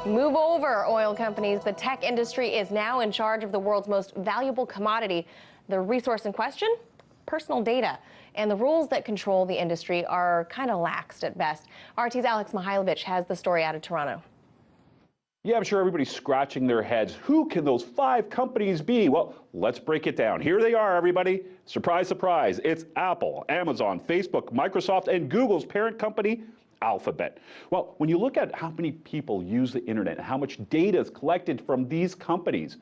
Move over, oil companies. The tech industry is now in charge of the world's most valuable commodity. The resource in question? Personal data. And the rules that control the industry are kind of laxed at best. RT's Alex Mihailovich has the story out of Toronto. Yeah, I'm sure everybody's scratching their heads. Who can those 5 companies be? Well, let's break it down. Here they are, everybody. Surprise, surprise. It's Apple, Amazon, Facebook, Microsoft, and Google's parent company, Alphabet. Well, when you look at how many people use the internet and how much data is collected from these companies,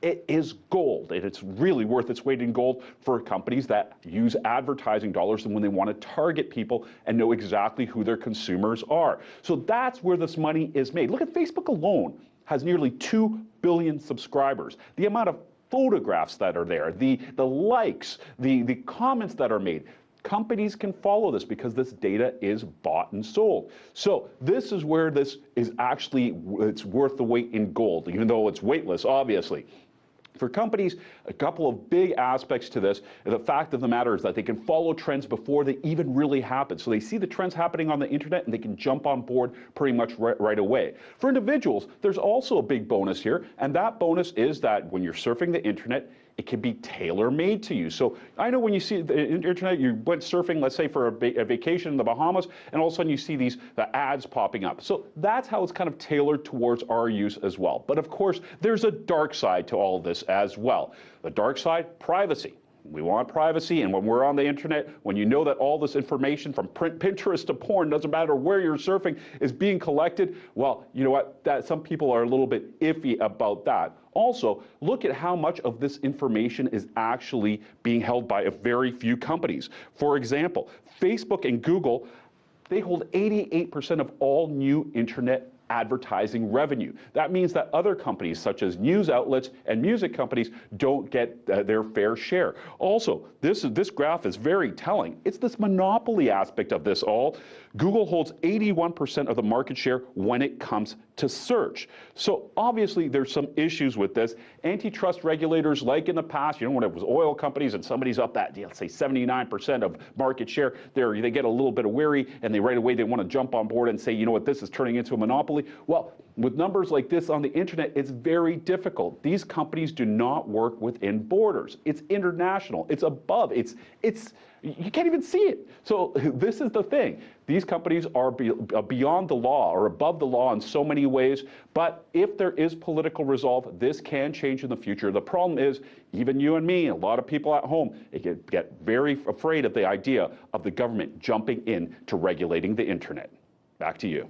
it is gold, and it's really worth its weight in gold for companies that use advertising dollars and when they want to target people and know exactly who their consumers are. So that's where this money is made. Look at Facebook alone has nearly 2 billion subscribers. The amount of photographs that are there, the likes, the comments that are made. Companies can follow this because this data is bought and sold. So this is where this is actually, it's worth the weight in gold, even though it's weightless, obviously. For companies, a couple of big aspects to this. The fact of the matter is that they can follow trends before they even really happen. So they see the trends happening on the internet and they can jump on board pretty much right away. For individuals, there's also a big bonus here, and that bonus is that when you're surfing the internet, it can be tailor-made to you. So I know when you see the internet, you went surfing, let's say for a vacation in the Bahamas, and all of a sudden you see the ads popping up. So that's how it's kind of tailored towards our use as well. But of course, there's a dark side to all of this as well. The dark side, privacy. We want privacy, and when we're on the internet, when you know that all this information from Pinterest to porn, doesn't matter where you're surfing, is being collected, well, you know what, some people are a little bit iffy about that. Also, look at how much of this information is actually being held by a very few companies. For example, Facebook and Google, they hold 88% of all new internet advertising revenue. That means that other companies such as news outlets and music companies don't get their fair share. Also, this graph is very telling. It's this monopoly aspect of this all. Google holds 81% of the market share when it comes to search. So obviously there's some issues with this. Antitrust regulators, like in the past, you know, when it was oil companies and somebody's up at, let's say 79% of market share, they get a little bit wary and right away they want to jump on board and say, you know what, this is turning into a monopoly. Well, with numbers like this on the internet, it's very difficult. These companies do not work within borders. It's international. It's above. You can't even see it. So this is the thing. These companies are beyond the law or above the law in so many ways. But if there is political resolve, this can change in the future. The problem is, even you and me, a lot of people at home, they get very afraid of the idea of the government jumping in to regulating the internet. Back to you.